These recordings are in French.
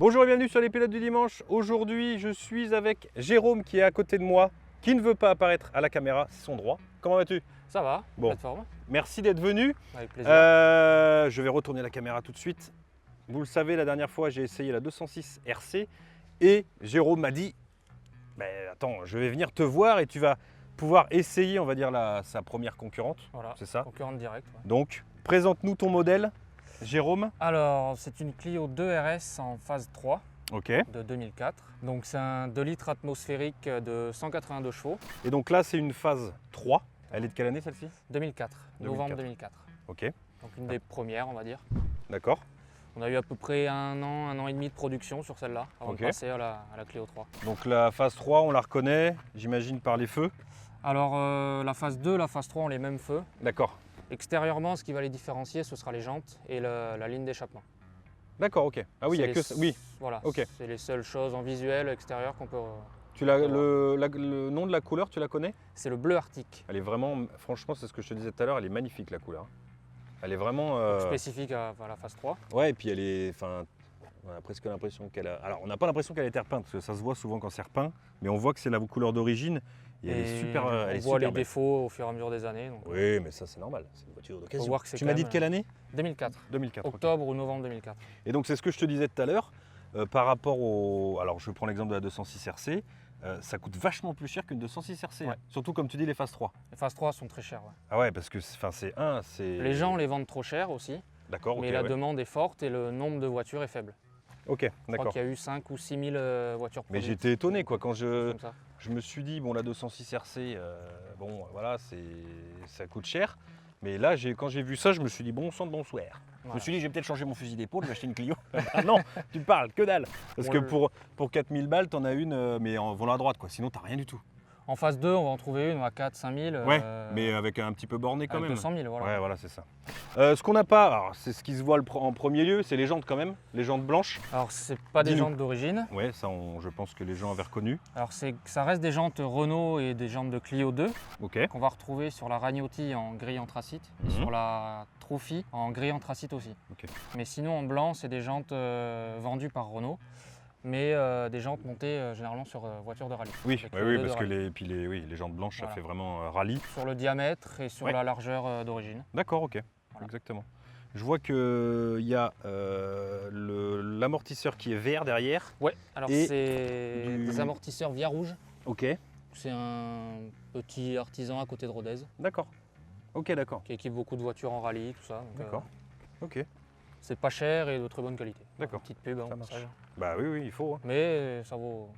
Bonjour et bienvenue sur les pilotes du dimanche. Aujourd'hui, je suis avec Jérôme qui est à côté de moi, qui ne veut pas apparaître à la caméra, c'est son droit. Comment vas-tu? Ça va, Bon. plateforme. Merci d'être venu. Avec plaisir. Je vais retourner la caméra tout de suite. Vous le savez, la dernière fois, j'ai essayé la 206 RC et Jérôme m'a dit attends, je vais venir te voir et tu vas pouvoir essayer, on va dire, sa première concurrente. Voilà, c'est ça. concurrente directe. Ouais. Donc, présente-nous ton modèle, Jérôme. Alors, c'est une Clio 2 RS en phase 3 Ok. de 2004. Donc, c'est un 2 litres atmosphérique de 182 chevaux. Et donc là, c'est une phase 3. Elle est de quelle année celle-ci? 2004, novembre 2004. Ok, Donc, une des premières, on va dire. d'accord. On a eu à peu près un an et demi de production sur celle-là, avant Ok. de passer à la Clio 3. Donc la phase 3, on la reconnaît, j'imagine, par les feux. Alors, la phase 2, la phase 3 ont les mêmes feux. D'accord. Extérieurement, ce qui va les différencier, ce sera les jantes et la ligne d'échappement. D'accord, ok. Ah oui, il y a que ça. Oui. Voilà, Ok. c'est les seules choses en visuel extérieur qu'on peut... Tu l'as, le nom de la couleur, tu la connais? C'est le bleu arctique, Elle est vraiment, franchement, c'est ce que je te disais tout à l'heure, elle est magnifique la couleur. Elle est vraiment. spécifique à la phase 3. Ouais, et puis elle est. Enfin, on a presque l'impression qu'elle a. Alors, on n'a pas l'impression qu'elle a été repeinte, parce que ça se voit souvent quand c'est repeint, mais on voit que c'est la couleur d'origine. Et elle est super. Elle on est voit les super belle. défauts au fur et à mesure des années. Donc, Oui, mais ça, c'est normal. C'est une voiture faut d'occasion. voir que c'est Tu quand m'as dit même, de quelle année? 2004, 2004. ok. octobre ou novembre 2004. Et donc c'est ce que je te disais tout à l'heure, par rapport au... Alors je prends l'exemple de la 206 RC, ça coûte vachement plus cher qu'une 206 RC, Ouais. hein. Surtout comme tu dis les phases 3. Les phases 3 sont très chères. Ouais. Ah ouais, parce que c'est... Les gens les vendent trop cher aussi, D'accord, ok, mais la ouais. demande est forte et le nombre de voitures est faible. Ok, Je crois d'accord. qu'il y a eu 5 ou 6 000 voitures Mais produites. j'étais étonné quoi, quand Comme ça. je me suis dit, bon la 206 RC, bon voilà, ça coûte cher. Mais là, quand j'ai vu ça, je me suis dit, bon sang de bonsoir. Je me Voilà. suis dit, je vais peut-être changer mon fusil d'épaule, je vais acheter une Clio. Ah non, tu parles, que dalle. Parce que Ouais. pour 4000 balles, t'en as une, mais en volant à droite, quoi. Sinon, t'as rien du tout. En phase 2, on va en trouver une à 4 5 000. Ouais, mais avec un petit peu borné quand avec même. 200 000, voilà. Ouais, voilà, c'est ça. Ce qu'on n'a pas, alors c'est ce qui se voit en premier lieu, c'est les jantes quand même, les jantes blanches. Alors, c'est pas des Dis-nous. jantes d'origine. Ouais, ça, je pense que les gens avaient reconnu. Alors, ça reste des jantes Renault et des jantes de Clio 2. Ok. Qu'on va retrouver sur la Ragnotti en gris anthracite et Mhm. sur la Trophy en gris anthracite aussi. Ok. Mais sinon en blanc, c'est des jantes vendues par Renault, mais des jantes montées généralement sur voitures de rallye. Oui, Avec ouais, le oui, dos de parce que rallye. les jantes blanches, Voilà. ça fait vraiment rallye. Sur le diamètre et sur Ouais. la largeur d'origine. D'accord, ok, Voilà. exactement. Je vois qu'il y a l'amortisseur qui est vert derrière. Ouais, alors Et c'est du- des amortisseurs Via Rouge. Ok, C'est un petit artisan à côté de Rodez d'accord. Ok, d'accord. qui équipe beaucoup de voitures en rallye, tout ça. Donc, D'accord. Ok, c'est pas cher et de très bonne qualité. D'accord. Petite pub, hein, Ça au marche. passage. bah oui, il faut. Hein. Mais ça vaut.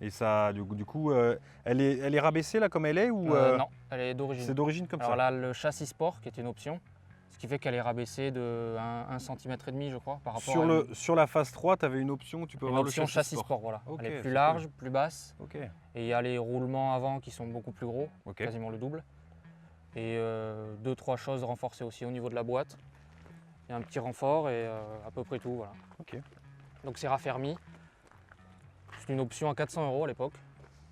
Et ça, du coup, elle est rabaissée là comme elle est ou Non, elle est d'origine. c'est d'origine comme Alors ça? là, le châssis sport qui est une option, ce qui fait qu'elle est rabaissée de 1 cm et demi, je crois, par rapport à Sur la phase 3, tu avais une option, tu peux une avoir option le châssis sport. Voilà. Ok, Elle est c'est plus large, plus basse, Ok, et il y a les roulements avant qui sont beaucoup plus gros, ok. quasiment le double. Et 2-3 choses renforcées aussi au niveau de la boîte. Il y a un petit renfort et à peu près tout. Voilà. Ok. Donc c'est raffermi. C'est une option à 400 € à l'époque,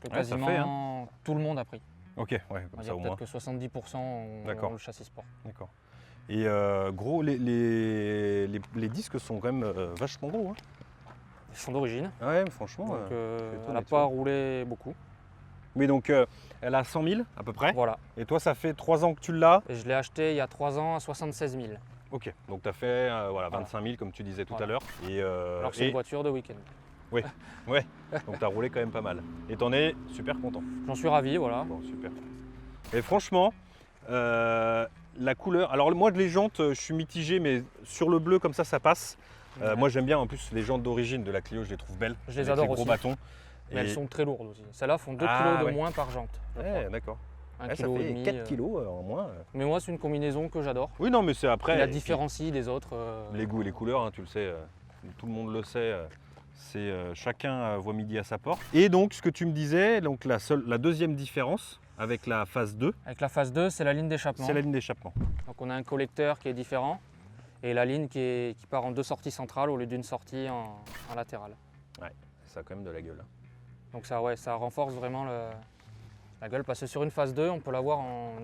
que Ouais, ça quasiment fait, tout le monde a pris. Ok, ouais, On va comme ça dire au moins. peut-être que 70% ont D'accord. le châssis sport. D'accord. Et gros, les disques sont quand même vachement gros. Hein. Ils sont d'origine. Ouais, franchement. Donc étonné, elle n'a tu pas vois. roulé beaucoup. Oui, donc elle a 100 000 à peu près. Voilà. Et toi, ça fait 3 ans que tu l'as. Et je l'ai acheté il y a 3 ans à 76 000. Ok, donc tu as fait voilà, 25 000 comme tu disais tout à Voilà. l'heure. Et, Alors que c'est une voiture de week-end. ouais, donc tu as roulé quand même pas mal. Et t'en es super content. J'en suis ravi, voilà. Bon, super. Et franchement, la couleur. Alors, moi, les jantes, je suis mitigé, mais sur le bleu, comme ça passe. Ouais. Moi, j'aime bien en plus les jantes d'origine de la Clio, je les trouve belles. Je les avec adore gros aussi. bâtons. Mais elles sont très lourdes aussi. Celles-là font 2 Ah, kg de ouais. moins par jante. je crois. Ouais, d'accord. 1 Ouais, ça kg et fait demi, 4 kilos en moins. Mais moi, c'est une combinaison que j'adore. Oui, non, mais c'est Qui après. la différencie des autres. Les goûts et les couleurs, hein, tu le sais, tout le monde le sait. C'est chacun voit midi à sa porte. Et donc, ce que tu me disais, donc la deuxième différence avec la phase 2, Avec la phase 2, c'est la ligne d'échappement. c'est la ligne d'échappement. Donc on a un collecteur qui est différent et la ligne qui part en 2 sorties centrales au lieu d'une sortie en latérale. Ça a quand même de la gueule. Hein. Donc ça, ouais, ça renforce vraiment La gueule, parce que sur une phase 2, on peut l'avoir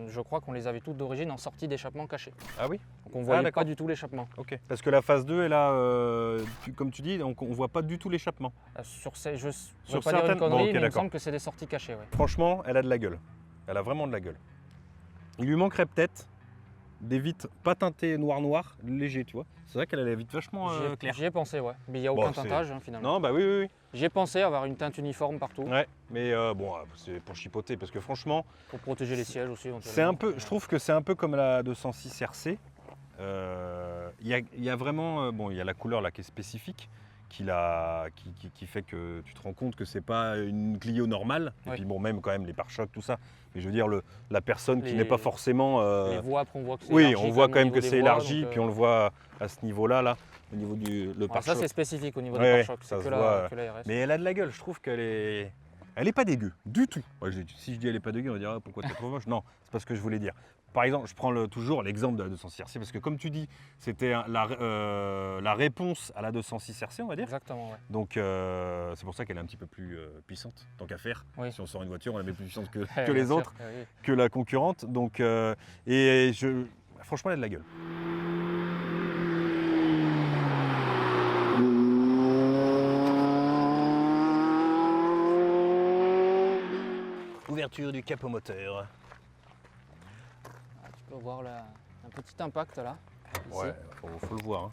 je crois qu'on les avait toutes d'origine en sortie d'échappement cachée. Ah oui? Donc on voyait d'accord. pas du tout l'échappement. Ok. Parce que la phase 2 est là, comme tu dis, donc on voit pas du tout l'échappement. Sur ces, je ne Sur veux pas dire une certaines- connerie, bon, ok, mais il me d'accord. semble que c'est des sorties cachées. Ouais. Franchement, elle a de la gueule. Elle a vraiment de la gueule. Il lui manquerait peut-être des vitres pas teintées noir léger, tu vois. C'est vrai qu'elle a les vitres vachement claires. J'y ai pensé, ouais. Mais il n'y a Bon, aucun c'est- teintage finalement. Non, bah oui, oui, oui. J'y ai pensé avoir une teinte uniforme partout Ouais, mais bon, c'est pour chipoter parce que franchement, pour protéger les sièges aussi. c'est un peu, je trouve que c'est un peu comme la 206 RC. Il y a vraiment, bon, il y a la couleur là qui est spécifique, qui fait que tu te rends compte que c'est pas une Clio normale. Et Ouais. puis bon, même quand même les pare-chocs, tout ça. Mais je veux dire, la personne qui Les- n'est pas forcément. Les voies, après on voit que c'est Oui, élargi on voit quand même au que niveau des c'est voies, élargi, donc, puis on le voit à ce niveau-là, là, au niveau du le voilà, pare-choc. ça c'est spécifique au niveau Ouais, des ouais, pare-chocs, ça c'est se que voit, la RS. Mais elle a de la gueule, je trouve elle est pas dégueu, du tout. Ouais, si je dis elle est pas dégueu, on va dire ah, pourquoi t'es trop moche. Non, c'est pas ce que je voulais dire. Par exemple, je prends toujours l'exemple de la 206 RC, parce que comme tu dis, c'était la réponse à la 206 RC, on va dire. Exactement, ouais. Donc c'est pour ça qu'elle est un petit peu plus puissante, tant qu'à faire. Oui. Si on sort une voiture, on la met plus puissante que Bien les sûr, autres, oui. que la concurrente. Donc, franchement, elle a de la gueule. Ouverture du capot moteur. Ah, tu peux voir là, un petit impact là. Ici. Ouais, faut le voir. Hein.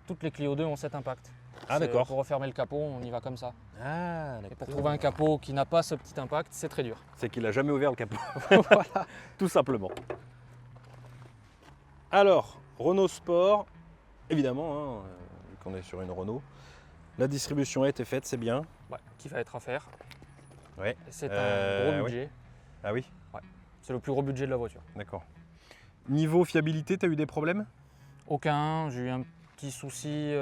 Toutes les Clio 2 ont cet impact. Ah, C'est- d'accord. Pour refermer le capot, on y va comme ça. Ah, Et pour trouver un capot qui n'a pas ce petit impact, c'est très dur. C'est qu'il a jamais ouvert le capot. Tout simplement. Alors, Renault Sport, évidemment, hein, vu qu'on est sur une Renault. La distribution a été faite, c'est bien. Ouais, qui va être à faire. Ouais. Et c'est un gros oui. budget. Ah oui, C'est le plus gros budget de la voiture. d'accord. Niveau fiabilité, tu as eu des problèmes? Aucun, j'ai eu un petit souci,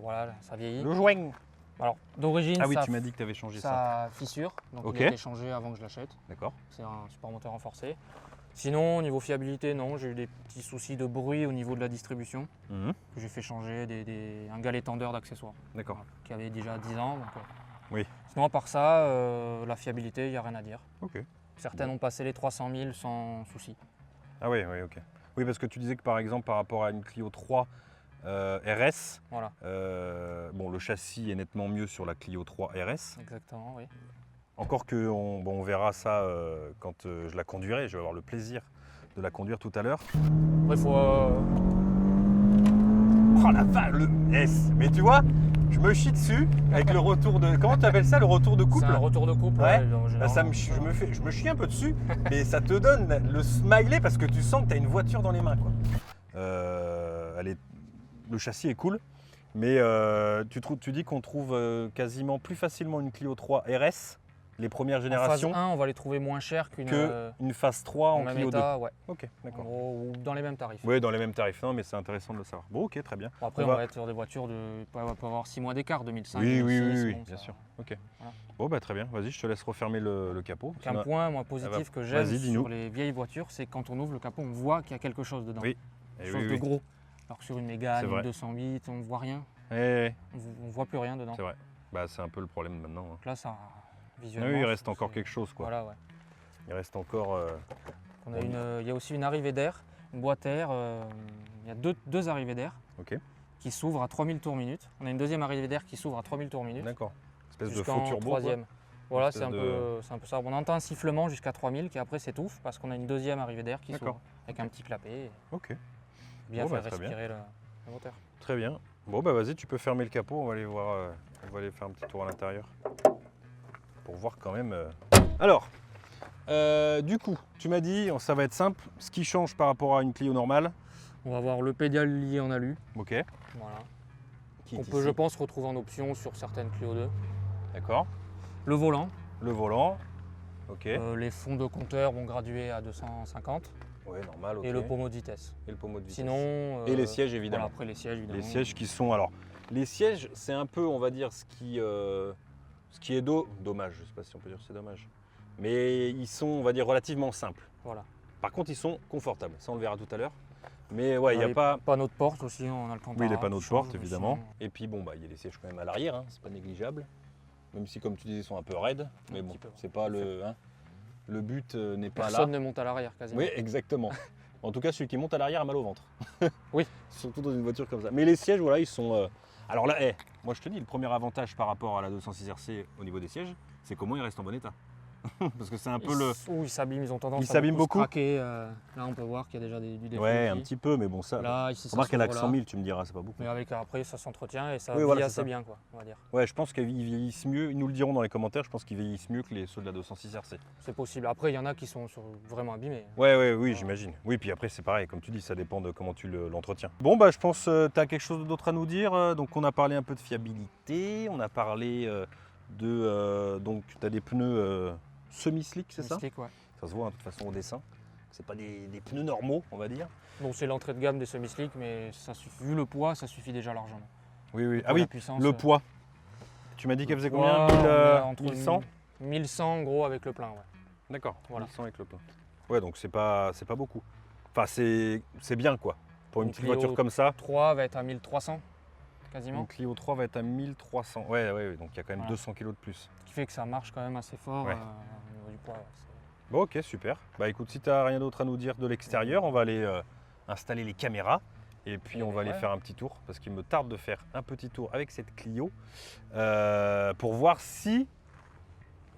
voilà, ça vieillit. Le joint. Alors d'origine, Ah oui, ça, tu m'as dit que tu avais changé ça. ça fissure, donc Ok. il a été changé avant que je l'achète. D'accord. C'est un support moteur renforcé. Sinon, au niveau fiabilité, non, j'ai eu des petits soucis de bruit au niveau de la distribution. Mhm. Que j'ai fait changer un galet tendeur d'accessoires D'accord. qui avait déjà 10 ans. Donc, Oui. Sinon, à part ça, la fiabilité, il n'y a rien à dire. Ok. Certaines ont passé les 300 000 sans souci. Ah oui, oui, ok. Oui, parce que tu disais que par exemple, par rapport à une Clio 3 RS, Voilà, bon, le châssis est nettement mieux sur la Clio 3 RS. exactement, oui. Encore que on verra ça quand je la conduirai. Je vais avoir le plaisir de la conduire tout à l'heure. Après, il faut. Oh la vache, le S. Mais tu vois, je me chie dessus avec le retour de. Comment tu appelles ça, le retour de couple? C'est un retour de couple. Ouais. en Bah, général. je me chie un peu dessus, mais ça te donne le smiley parce que tu sens que tu as une voiture dans les mains, quoi. Le châssis est cool, mais tu dis qu'on trouve quasiment plus facilement une Clio 3 RS, les premières En phase générations, 1, on va les trouver moins chers qu'une. qu'une phase 3 en même Clio état, ouais. 2. Ok, En d'accord. gros, ou dans les mêmes tarifs. Oui, dans les mêmes tarifs, non, mais c'est intéressant de le savoir. Bon, ok, très bien. Bon, après, On on va- va être sur des voitures de. On peut avoir 6 mois d'écart, 2005. Oui, oui, 2006, oui, bon, bien ça- sûr. Ok. Voilà. Bon, bah très bien. Vas-y, je te laisse refermer le capot. Donc, un point moi, positif que j'aime Vas-y, dis-nous. sur les vieilles voitures, c'est quand on ouvre le capot, on voit qu'il y a quelque chose dedans. Oui. Quelque Eh chose oui, de oui. gros. Alors que sur une Mégane, C'est une vrai. 208, on ne voit rien. Eh, On ne voit plus rien dedans. c'est vrai. Bah, c'est un peu le problème maintenant. Hein. Donc là, ça, Ah visuellement. oui, il je reste trouve encore c'est- quelque chose, quoi. Voilà, ouais. Il reste encore. On a il y a aussi une arrivée d'air, une boîte air. Il y a deux arrivées d'air Ok, qui s'ouvrent à 3000 tours minute. On a une deuxième arrivée d'air qui s'ouvre à 3000 tours minute. d'accord. Espèce de Jusqu'en faux turbo. troisième. Voilà, Espèce c'est un peu ça. On entend un sifflement jusqu'à 3000 qui après s'étouffe parce qu'on a une deuxième arrivée d'air qui D'accord. s'ouvre avec un petit clapet. Et Ok, bien Bon, bah, faire très bien. respirer le moteur. très bien. Bon, bah vas-y, tu peux fermer le capot. On va aller voir. On va aller faire un petit tour à l'intérieur. Pour voir quand même. Alors, du coup, tu m'as dit, ça va être simple. Ce qui change par rapport à une Clio normale. On va avoir le pédale lié en alu. Ok. Voilà. Qui On est peut, ici. je pense, retrouver en option sur certaines Clio 2. D'accord. Le volant. Le volant. Ok. Les fonds de compteur vont graduer à 250. Ouais, normal. Ok. Et le pommeau de vitesse. Et le pommeau de vitesse. Sinon. Et les sièges, Voilà, évidemment. après les sièges, évidemment. Les sièges qui sont. Alors, les sièges, c'est un peu, on va dire, ce qui est dommage. Je sais pas si on peut dire que c'est dommage. Mais ils sont, on va dire, relativement simples. Voilà. Par contre, ils sont confortables. Ça, on le verra tout à l'heure. Mais ouais, il n'y a les pas. panneaux de porte aussi, on a le temps. Oui, les panneaux de porte, aussi. évidemment. Et puis, bon, bah, il y a les sièges quand même à l'arrière. Hein. C'est pas négligeable. Même si, comme tu disais, ils sont un peu raides. Mais Un bon, petit peu. c'est pas le. Hein. Le but n'est pas là. Personne ne monte à l'arrière quasiment. Oui, exactement. En tout cas, celui qui monte à l'arrière a mal au ventre. Oui. Surtout dans une voiture comme ça. Mais les sièges, voilà, ils sont... Alors là, moi je te dis, le premier avantage par rapport à la 206 RC au niveau des sièges, c'est qu'au moins ils restent en bon état. Parce que c'est un peu Ils s'abîment, ils ont tendance Ils à s'abîment beaucoup beaucoup. se craquer. Là, on peut voir qu'il y a déjà du défaut. Ouais, un ici. petit peu, mais bon, ça... Là, ici, ça Remarque qu'elle a que s'ouvre 100 là. 000, tu me diras, c'est pas beaucoup. Mais avec après, ça s'entretient et ça Oui, vit voilà, c'est assez ça. bien, quoi, on va dire. Ouais, je pense qu'ils vieillissent mieux, ils nous le diront dans les commentaires, je pense qu'ils vieillissent mieux que ceux de la 206 RC. C'est possible. Après, il y en a qui sont vraiment abîmés. Oui, Voilà. j'imagine. Oui, puis après, c'est pareil, comme tu dis, ça dépend de comment tu l'entretiens. Bon, bah, je pense que tu as quelque chose d'autre à nous dire. Donc, on a parlé un peu de fiabilité, on a parlé donc, tu as des pneus semi-slick, c'est ça? Slick, ouais. Ça se voit, hein, de toute façon, au dessin. C'est pas des pneus normaux, on va dire. Bon, c'est l'entrée de gamme des semi-slick, mais ça suffit. Vu le poids, ça suffit déjà largement. Oui. Pour Ah oui, la puissance, le poids. Tu m'as dit qu'elle faisait poids, combien? on est entre 1100? 1100 en gros avec le plein, ouais. D'accord, Voilà. 1100 avec le plein. Ouais, donc c'est pas beaucoup. Enfin, c'est bien, quoi. Pour une Une petite Clio voiture comme ça. 3 va être à 1300 quasiment. Une Clio 3 va être à 1300. Ouais, donc il y a quand même Voilà. 200 kg de plus. Ce qui fait que ça marche quand même assez fort Ouais. au niveau du poids. Ouais, Bon, ok, super. Bah écoute, si tu n'as rien d'autre à nous dire de l'extérieur, on va aller installer les caméras. Et puis on va aller faire un petit tour, parce qu'il me tarde de faire un petit tour avec cette Clio pour voir si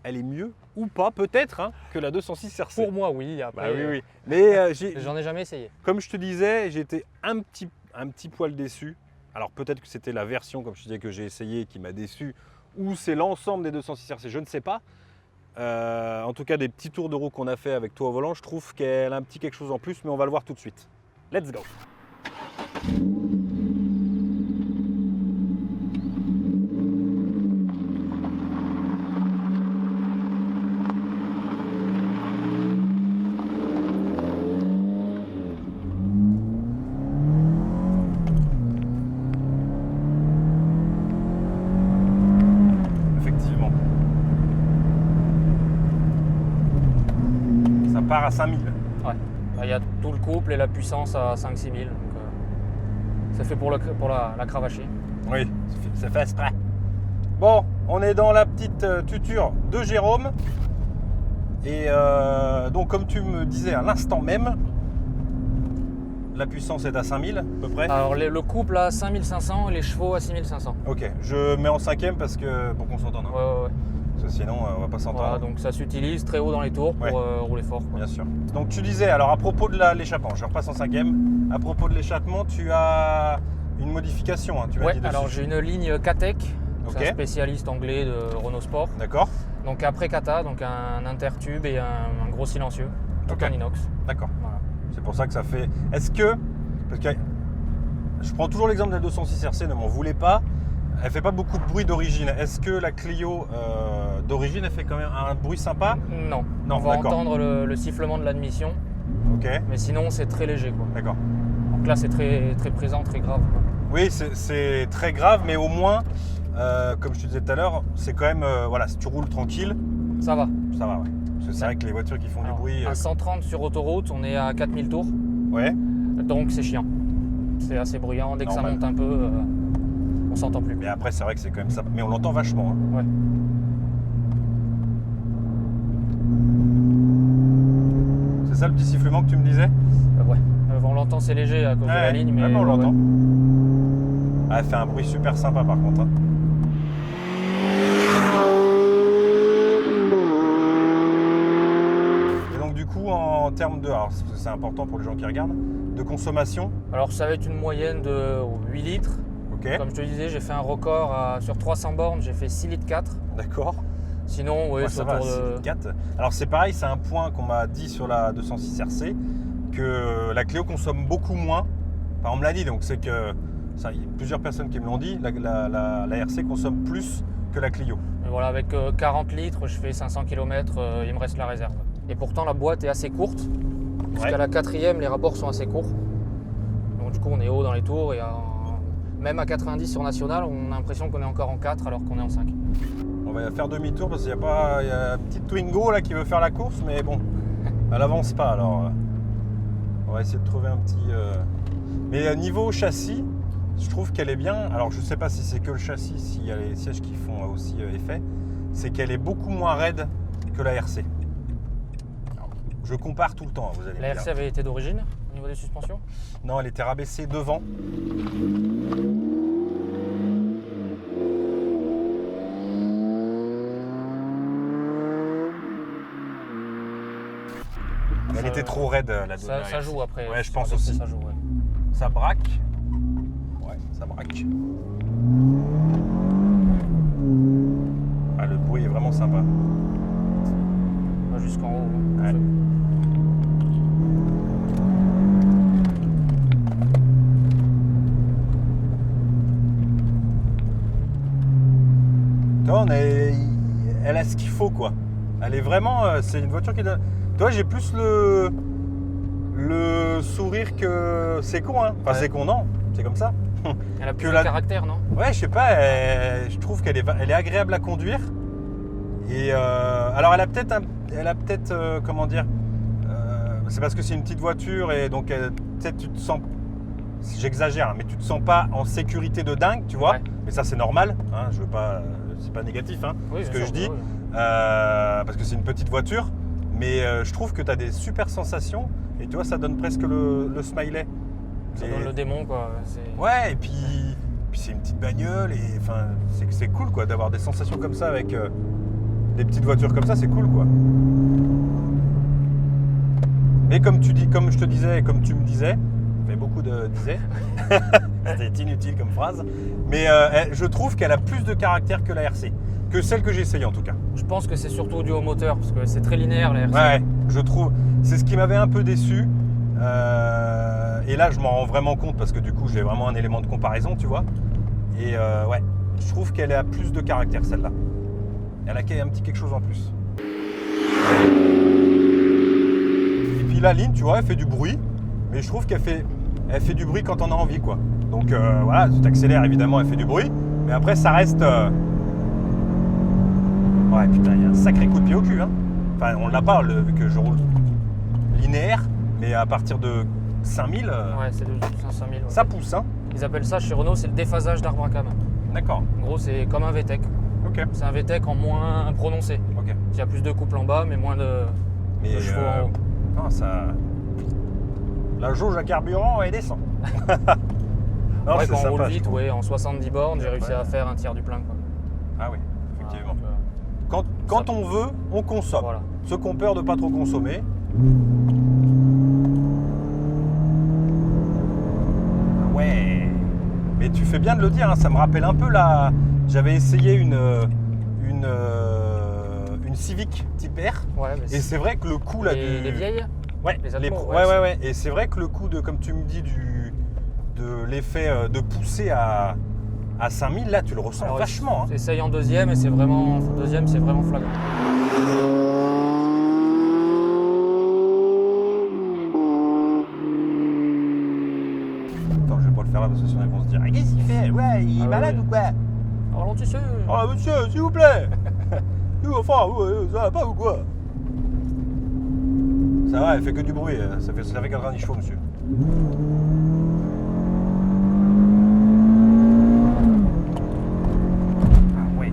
elle est mieux ou pas, peut-être, hein, que la 206 RC. Pour moi, oui. Après, Bah oui. Mais j'en ai jamais essayé. comme je te disais, j'ai été un petit poil déçu. Alors peut-être que c'était la version, comme je te disais, que j'ai essayé qui m'a déçu, ou c'est l'ensemble des 206 RC, je ne sais pas. En tout cas, des petits tours de roue qu'on a fait avec toi au volant, je trouve qu'elle a un petit quelque chose en plus, mais on va le voir tout de suite. Let's go! Effectivement. Ça part à 5000. Ouais. Là, il y a tout le couple et la puissance à 5-6 000. Donc, c'est fait pour la cravacher. Oui, c'est fait exprès. Bon, on est dans la petite tuture de Jérôme. Et donc, comme tu me disais à l'instant même, la puissance est à 5000 à peu près. Alors le couple à 5500 et les chevaux à 6500. Ok, je mets en cinquième parce que pour qu'on s'entende. Hein. Ouais. Parce que sinon, on va pas s'entendre. Voilà, donc ça s'utilise très haut dans les tours pour rouler fort, quoi. Bien sûr. Donc tu disais, alors à propos de l'échappement, je repasse en cinquième. À propos de l'échappement, tu as une modification, hein, tu m'as Ouais, dit dessus. alors j'ai une ligne Katech, Ok. c'est un spécialiste anglais de Renault Sport. D'accord, Donc après Kata, donc un intertube et un gros silencieux, tout Ok. en inox. d'accord. Voilà. C'est pour ça que ça fait... Est-ce que... Parce que je prends toujours l'exemple de la 206 RC, ne m'en voulez pas. Elle fait pas beaucoup de bruit d'origine. Est-ce que la Clio d'origine, elle fait quand même un bruit sympa? Non, Non, on va d'accord. entendre le sifflement de l'admission, Ok, mais sinon c'est très léger, quoi. d'accord. Donc là c'est très, très présent, très grave, quoi. Oui, c'est très grave, mais au moins, comme je te disais tout à l'heure, c'est quand même... voilà, si tu roules tranquille, Ça va. ça va, ouais. Parce que c'est vrai que les voitures qui font Alors, du bruit... à 130 sur autoroute, on est à 4000 tours, ouais, donc c'est chiant. C'est assez bruyant, dès que Normal. ça monte un peu, on s'entend plus. mais après, c'est vrai que c'est quand même ça. Mais on l'entend vachement. Hein. Ouais. C'est ça le petit sifflement que tu me disais? Ouais. On l'entend, c'est léger à cause de la ligne, mais on ouais, l'entend. ouais. Ah, elle fait un bruit super sympa par contre. Hein. Et donc du coup, en termes de... Alors c'est important pour les gens qui regardent, de consommation, Alors ça va être une moyenne de 8 litres. ok, Comme je te disais, j'ai fait un record sur 300 bornes, j'ai fait 6 litres 4. d'accord. Sinon, ouais, Ouais, c'est ça va, autour 6 de... litres 4. Alors c'est pareil, c'est un point qu'on m'a dit sur la 206 RC, que la Clio consomme beaucoup moins. Enfin, on me l'a dit, donc c'est que... Ça, il y a plusieurs personnes qui me l'ont dit, la RC consomme plus que la Clio. Et voilà, avec 40 litres, je fais 500 km, il me reste la réserve. Et pourtant, la boîte est assez courte. Jusqu'à Ouais. la 4e, les rapports sont assez courts. Donc du coup, on est haut dans les tours et même à 90 sur national, on a l'impression qu'on est encore en 4 alors qu'on est en 5. On va faire demi-tour parce qu'il y a un petit Twingo là qui veut faire la course, mais bon, elle avance pas alors. On va essayer de trouver un petit... Mais niveau châssis, je trouve qu'elle est bien. Alors je sais pas si c'est que le châssis, s'il y a les sièges qui font aussi effet, c'est qu'elle est beaucoup moins raide que la RC. Je compare tout le temps, vous allez me La dire. RC avait été d'origine au niveau des suspensions? Non, elle était rabaissée devant. Elle Ça- était trop raide, la Ça Donna. joue après. Ouais, je sur pense un PC, aussi. Ça joue, ouais. Ça braque. Ouais, ça braque. Ah, le bruit est vraiment sympa. Pas jusqu'en haut. Ouais. Toi, elle a ce qu'il faut, quoi. Elle est vraiment... c'est une voiture qui donne... Toi, j'ai plus le sourire que... C'est con, hein. Enfin, Ouais. c'est con, non. C'est comme ça. Elle a plus Que de la- caractère, non? Ouais, je sais pas, je trouve qu'elle elle est agréable à conduire. Et alors, elle a peut-être, comment dire, c'est parce que c'est une petite voiture et donc peut-être tu te sens, j'exagère, hein, mais tu te sens pas en sécurité de dingue, tu vois. Ouais. Mais ça, c'est normal. Hein, je veux pas, c'est pas négatif, hein, Oui, ce bien que sûr, je dis, oui. parce que c'est une petite voiture. Mais je trouve que tu as des super sensations et tu vois, ça donne presque le smiley. Ça Et- donne le démon, quoi. Ouais, et puis c'est une petite bagnole et enfin c'est cool quoi d'avoir des sensations comme ça avec des petites voitures comme ça, c'est cool quoi. Mais comme tu dis, comme je te disais, et comme tu me disais, fait beaucoup de disais, c'était inutile comme phrase, mais je trouve qu'elle a plus de caractère que la RC, que celle que j'ai essayée en tout cas. Je pense que c'est surtout dû au moteur, parce que c'est très linéaire, la RC. Ouais, je trouve, c'est ce qui m'avait un peu déçu. Et là, je m'en rends vraiment compte parce que du coup, j'ai vraiment un élément de comparaison, tu vois. Et ouais, je trouve qu'elle a plus de caractère, celle-là. Elle a un petit quelque chose en plus. Et puis la ligne, tu vois, elle fait du bruit, mais je trouve elle fait du bruit quand on a envie, quoi. Donc voilà, tu t'accélères, évidemment, elle fait du bruit, mais après, ça reste... Ouais, putain, il y a un sacré coup de pied au cul, hein. Enfin, on l'a pas, vu que je roule linéaire, mais à partir de 5000, Ouais, c'est de 5000. Ouais. ça pousse, hein. Ils appellent ça chez Renault, c'est le déphasage d'arbre à cam. D'accord, En gros, c'est comme un VTEC. ok, C'est un VTEC en moins prononcé. ok. Il y a plus de couple en bas, mais moins de Mais chevaux en haut. non, ça... La jauge à carburant, elle descend. Non, Ouais, c'est quand on sympa, roule je vite, trouve. ouais, en 70 bornes, j'ai réussi Ouais. à faire un tiers du plein, quoi. Ah oui, effectivement. Donc, Quand ça- on veut, on consomme. voilà. Ceux qui ont peur de pas trop consommer. Ah ouais. Mais tu fais bien de le dire, hein, ça me rappelle un peu la... J'avais essayé une Civic Type R. Ouais, mais Et c'est vrai que le coup là les vieilles. Ouais, les les Atmo, pro- ouais, ouais, ouais, ouais. Et c'est vrai que le coup de, comme tu me dis, de l'effet de pousser à 5000, là, tu le ressens Alors, vachement. Hein. Essaye en deuxième et c'est vraiment flagrant. Attends, je vais pas le faire là parce que sinon ils vont se dire, qu'est-ce qu'il fait? Ouais, il est Ah malade ouais. ou quoi? Ralentissez. Oh monsieur, s'il vous plaît. Enfin, ça va pas ou quoi? Ça va, elle fait que du bruit, ça fait 90 chevaux, monsieur. Ah ouais.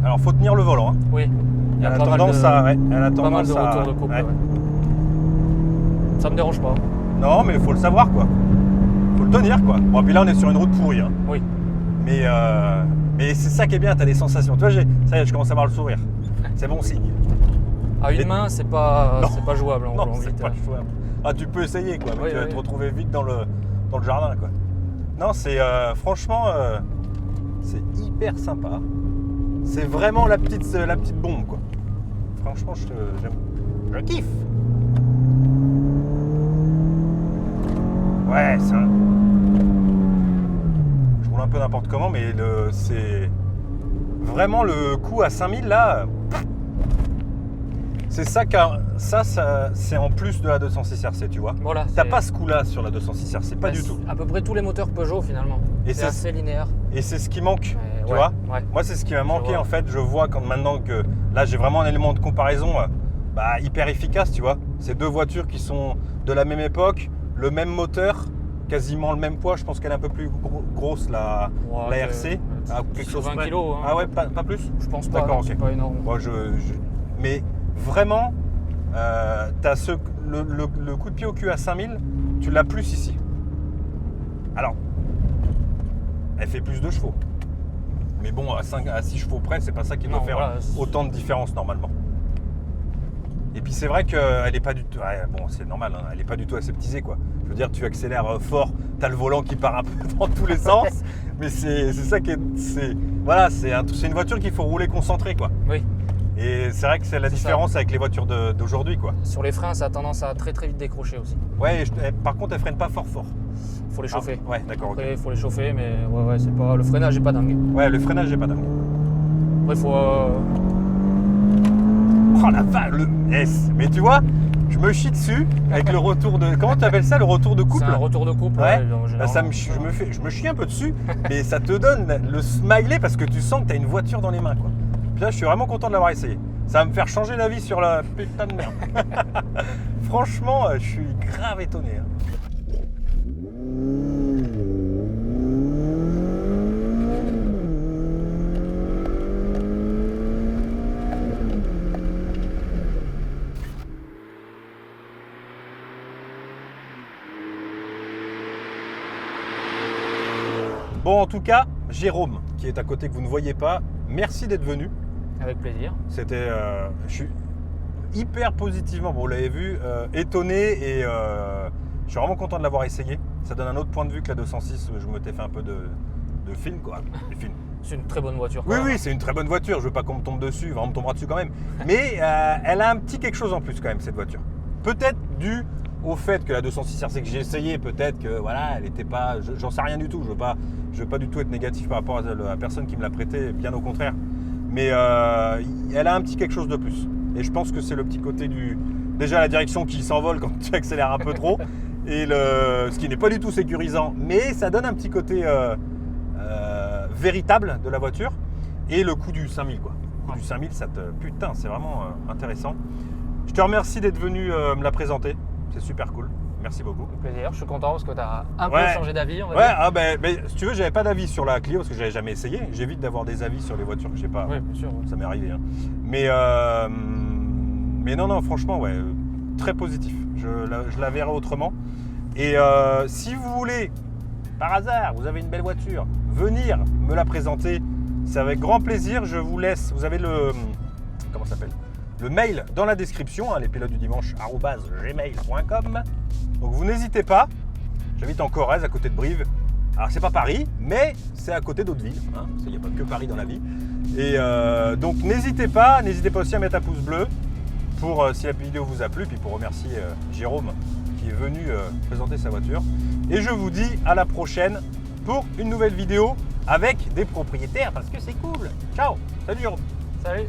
Alors faut tenir le volant, hein. Oui. Il y a Elle a pas mal tendance de, à... ouais, elle a pas mal tendance de à... retours de couple. ouais. Ouais. Ça me dérange pas. Non, mais il faut le savoir, quoi. Faut le tenir, quoi. Bon, puis là, on est sur une route pourrie, hein. Oui. Mais c'est ça qui est bien, t'as des sensations. Toi, ça y est, je commence à avoir le sourire. C'est bon signe. À une Mais- main, c'est pas Non. jouable en Non, roulant c'est vite. pas jouable. Ah, tu peux essayer, quoi, mais Oui, tu vas oui. te retrouver vite dans le jardin, quoi. Non, c'est franchement, c'est hyper sympa. C'est vraiment la petite bombe, quoi. Franchement, je kiffe. Ouais, c'est un... Je roule un peu n'importe comment, mais c'est vraiment le coup à 5000 là. C'est ça, ça c'est en plus de la 206 RC, tu vois. Voilà. T'as c'est- pas ce coup-là sur la 206 RC, pas bah, du c'est tout. À peu près tous les moteurs Peugeot finalement. Et C'est c'est- assez linéaire. Et c'est ce qui manque, Mais tu ouais, vois. ouais. Moi, c'est ce qui m'a manqué vois. en fait. Je vois maintenant que là, j'ai vraiment un élément de comparaison hyper efficace, tu vois. C'est deux voitures qui sont de la même époque, le même moteur, quasiment le même poids. Je pense qu'elle est un peu plus grosse, la Ouais, RC. Ah, quelque sur chose 20 près. kilos. Hein. Ah ouais, pas plus. Je pense pas. D'accord, non, c'est ok. pas énorme. Moi, mais vraiment, t'as le coup de pied au cul à 5000, tu l'as plus ici. Alors, elle fait plus de chevaux. Mais bon, à 6 chevaux près, c'est pas ça qui doit faire autant de différence normalement. Et puis c'est vrai qu'elle n'est pas du tout... Ouais, bon, c'est normal, hein, elle n'est pas du tout aseptisée, quoi. Je veux dire, tu accélères fort, tu as le volant qui part un peu dans tous les sens. Mais c'est ça qui est... Voilà, c'est une voiture qu'il faut rouler concentré, quoi. Oui. Et c'est vrai que c'est la différence avec les voitures d'aujourd'hui, quoi. Sur les freins, ça a tendance à très vite décrocher aussi. Ouais, par contre, elle freine pas fort. Faut les chauffer. Ah, ouais, d'accord. Après, Okay. faut les chauffer, mais ouais, c'est pas... Le freinage est pas dingue. Ouais, le freinage est pas dingue. Après, faut... Oh la vache, le S. Mais tu vois, je me chie dessus avec le retour de... Comment tu appelles ça, le retour de couple? C'est un retour de couple, ouais. Bah, je me chie un peu dessus, mais ça te donne le smiley parce que tu sens que tu as une voiture dans les mains, quoi. Puis là, je suis vraiment content de l'avoir essayé. Ça va me faire changer d'avis sur la putain de merde. Franchement, je suis grave étonné. Hein. Bon, en tout cas, Jérôme, qui est à côté que vous ne voyez pas, merci d'être venu. Avec plaisir. C'était, je suis hyper positivement, bon, vous l'avez vu, étonné et je suis vraiment content de l'avoir essayé. Ça donne un autre point de vue que la 206. Je m'étais fait un peu de film, quoi. Des films. C'est une très bonne voiture. Oui, c'est une très bonne voiture. Je veux pas qu'on me tombe dessus. Enfin, on me tombera dessus quand même. Mais elle a un petit quelque chose en plus quand même, cette voiture. Peut-être dû au fait que la 206 RC que j'ai essayé, peut-être que voilà, elle n'était pas. J'en sais rien du tout. Je veux pas du tout être négatif par rapport à la personne qui me l'a prêté. Bien au contraire. Mais elle a un petit quelque chose de plus. Et je pense que c'est le petit côté du... Déjà la direction qui s'envole quand tu accélères un peu trop. Et ce qui n'est pas du tout sécurisant. Mais ça donne un petit côté véritable de la voiture. Et le coût du 5000, quoi. Le coût du 5000, ça te... Putain, c'est vraiment intéressant. Je te remercie d'être venu me la présenter. C'est super cool. Merci beaucoup. Avec plaisir. Je suis content parce que tu as un peu changé d'avis. On va dire. Ah ben, si tu veux, j'avais pas d'avis sur la Clio parce que j'avais jamais essayé. J'évite d'avoir des avis sur les voitures que j'ai pas. Oui, bien sûr. Ouais. Ça m'est arrivé. Hein. Mais non, franchement, ouais, très positif. Je la verrai autrement. Et si vous voulez, par hasard, vous avez une belle voiture, venir me la présenter, c'est avec grand plaisir. Je vous laisse. Vous avez comment ça s'appelle ? Le mail dans la description, hein, lespilotes-du-dimanche@gmail.com. Donc vous n'hésitez pas. J'habite en Corrèze, à côté de Brive. Alors c'est pas Paris, mais c'est à côté d'autres villes. Hein, il n'y a pas que Paris dans la vie. Et donc n'hésitez pas aussi à mettre un pouce bleu pour si la vidéo vous a plu, puis pour remercier Jérôme qui est venu présenter sa voiture. Et je vous dis à la prochaine pour une nouvelle vidéo avec des propriétaires parce que c'est cool. Ciao, salut Jérôme. Salut.